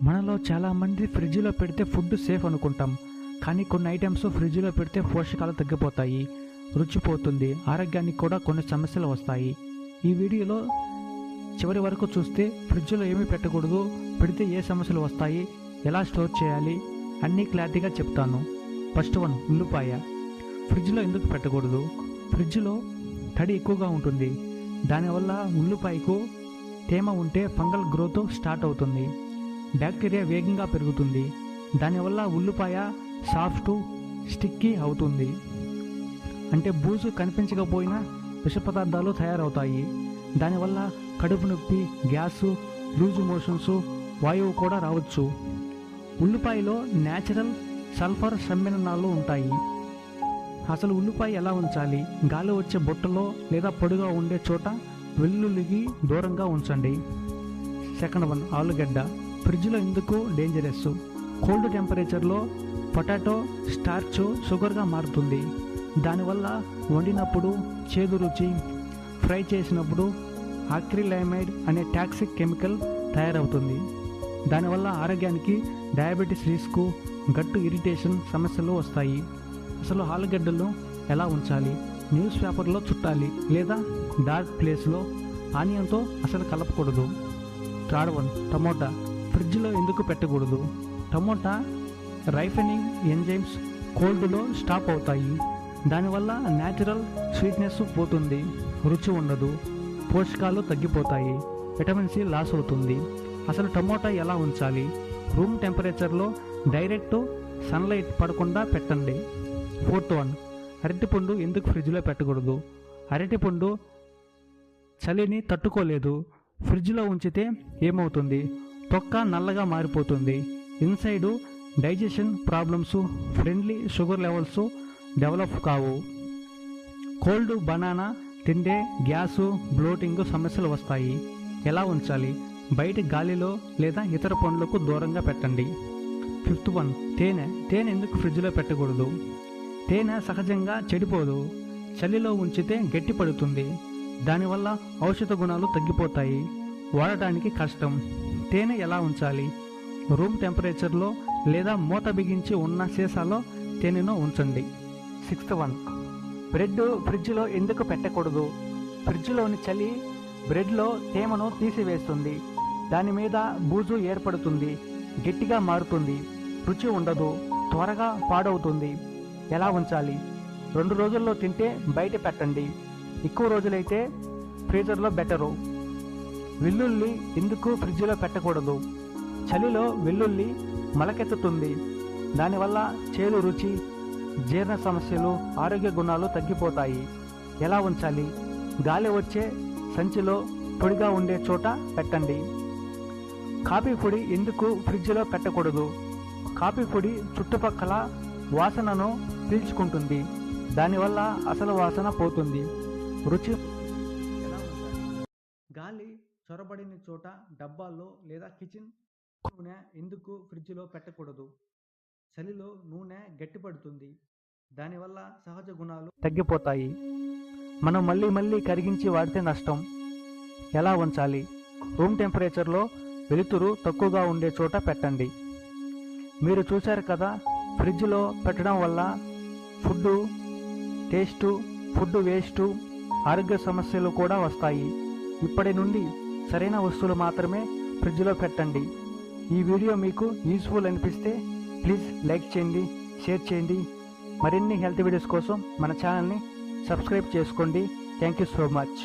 మనలో చాలామంది ఫ్రిడ్జ్లో పెడితే ఫుడ్ సేఫ్ అనుకుంటాం, కానీ కొన్ని ఐటమ్స్ ఫ్రిడ్జ్లో పెడితే పోషకాలు తగ్గిపోతాయి, రుచి పోతుంది, ఆరోగ్యానికి కూడా కొన్ని సమస్యలు వస్తాయి. ఈ వీడియోలో చివరి వరకు చూస్తే ఫ్రిడ్జ్లో ఏమీ పెట్టకూడదు, పెడితే ఏ సమస్యలు వస్తాయి, ఎలా స్టోర్ చేయాలి అన్నీ క్లారిటీగా చెప్తాను. ఫస్ట్ వన్, ఉల్లిపాయ. ఫ్రిడ్జ్లో ఎందుకు పెట్టకూడదు? ఫ్రిడ్జ్లో తడి ఎక్కువగా ఉంటుంది, దానివల్ల ఉల్లిపాయకు తేమ ఉంటే ఫంగల్ గ్రోత్ స్టార్ట్ అవుతుంది, బ్యాక్టీరియా వేగంగా పెరుగుతుంది, దానివల్ల ఉల్లిపాయ సాఫ్ట్ స్టిక్కీ అవుతుంది. అంటే బూజు కనిపించకపోయినా విష పదార్థాలు తయారవుతాయి, దానివల్ల కడుపు నొప్పి, గ్యాసు, లూజ్ మోషన్స్, వాయువు కూడా రావచ్చు. ఉల్లిపాయలో న్యాచురల్ సల్ఫర్ సమ్మేళనాలు ఉంటాయి. అసలు ఉల్లిపాయ ఎలా ఉంచాలి? గాలి వచ్చే బుట్టలో లేదా పొడిగా ఉండే చోట వెల్లుల్లికి దూరంగా ఉంచండి. సెకండ్ వన్, ఆలుగడ్డ. ఫ్రిడ్జ్లో ఎందుకు డేంజరస్? కోల్డ్ టెంపరేచర్లో పొటాటో స్టార్చ్ షుగర్గా మారుతుంది, దానివల్ల వండినప్పుడు చేదు రుచి, ఫ్రై చేసినప్పుడు అక్రిలమైడ్ అనే టాక్సిక్ కెమికల్ తయారవుతుంది, దానివల్ల ఆరోగ్యానికి డయాబెటీస్ రిస్క్, గట్టు ఇరిటేషన్ సమస్యలు వస్తాయి. అసలు ఆలుగడ్డలు ఎలా ఉంచాలి? న్యూస్ పేపర్లో చుట్టాలి లేదా డార్క్ ప్లేస్లో. ఆనియన్తో అసలు కలపకూడదు. Third one, tomato. ఫ్రిడ్జ్లో ఎందుకు పెట్టకూడదు? టమోటా రైపెనింగ్ ఎంజైమ్స్ కోల్డ్లో స్టాప్ అవుతాయి, దానివల్ల న్యాచురల్ స్వీట్నెస్ పోతుంది, రుచి ఉండదు, పోషకాలు తగ్గిపోతాయి, విటమిన్ సి లాస్ అవుతుంది. అసలు టమోటా ఎలా ఉంచాలి? రూమ్ టెంపరేచర్లో డైరెక్ట్ సన్లైట్ పడకుండా పెట్టండి. ఫోర్త్ వన్, అరటిపండు ఎందుకు ఫ్రిడ్జ్లో పెట్టకూడదు? అరటిపండు చలిని తట్టుకోలేదు, ఫ్రిడ్జ్లో ఉంచితే ఏమవుతుంది? తొక్క నల్లగా మారిపోతుంది, inside digestion problems, friendly sugar levels develop కావు. కోల్డ్ బనానా తింటే గ్యాసు, బ్లోటింగ్ సమస్యలు వస్తాయి. ఎలా ఉంచాలి? బయట గాలిలో లేదా ఇతర పండ్లకు దూరంగా పెట్టండి. ఫిఫ్త్ వన్, తేనె. తేనె ఎందుకు ఫ్రిడ్జ్లో పెట్టకూడదు? తేనె సహజంగా చెడిపోదు, చలిలో ఉంచితే గట్టి పడుతుంది, దానివల్ల ఔషధ గుణాలు తగ్గిపోతాయి, వాడటానికి కష్టం. తేనె ఎలా ఉంచాలి? రూమ్ టెంపరేచర్లో లేదా మూత బిగించి ఉన్న సీసాలో తేనెను ఉంచండి. సిక్స్త్ వన్, బ్రెడ్ ఫ్రిడ్జ్లో ఎందుకు పెట్టకూడదు? ఫ్రిడ్జ్లోని చలి బ్రెడ్లో తేమను తీసివేస్తుంది, దాని మీద బూజు ఏర్పడుతుంది, గట్టిగా మారుతుంది, రుచి ఉండదు, త్వరగా పాడవుతుంది. ఎలా ఉంచాలి? 2 రోజుల్లో తింటే బయట పెట్టండి, ఎక్కువ రోజులైతే ఫ్రీజర్లో బెటరు. వెల్లుల్లి ఎందుకు ఫ్రిడ్జ్లో పెట్టకూడదు? చలిలో వెల్లుల్లి మొలకెత్తుతుంది, దానివల్ల చేదు రుచి, జీర్ణ సమస్యలు, ఆరోగ్య గుణాలు తగ్గిపోతాయి. ఎలా ఉంచాలి? గాలి వచ్చే సంచిలో పొడిగా ఉండే చోట పెట్టండి. కాఫీ పొడి ఎందుకు ఫ్రిడ్జ్లో పెట్టకూడదు? కాఫీ పొడి చుట్టుపక్కల వాసనను పీల్చుకుంటుంది, దానివల్ల అసలు వాసన పోతుంది, రుచి. గాలి చొరబడిన చోట డబ్బాల్లో లేదా కిచెన్ నూనె ఎందుకు ఫ్రిడ్జ్లో పెట్టకూడదు? చలిలో నూనె గట్టిపడుతుంది, దానివల్ల సహజ గుణాలు తగ్గిపోతాయి, మనం మళ్ళీ కరిగించి వాడితే నష్టం. ఎలా ఉంచాలి? రూమ్ టెంపరేచర్లో వెలుతురు తక్కువగా ఉండే చోట పెట్టండి. మీరు చూశారు కదా, ఫ్రిడ్జ్లో పెట్టడం వల్ల ఫుడ్ టేస్టు, ఫుడ్ వేస్టు, ఆరోగ్య సమస్యలు కూడా వస్తాయి. ఇప్పటి నుండి సరైన వస్తువులు మాత్రమే ఫ్రిడ్జ్లో పెట్టండి. ఈ వీడియో మీకు యూస్ఫుల్ అనిపిస్తే ప్లీజ్ లైక్ చేయండి, షేర్ చేయండి. మరిన్ని హెల్త్ వీడియోస్ కోసం మన ఛానల్ని సబ్స్క్రైబ్ చేసుకోండి. Thank you so much.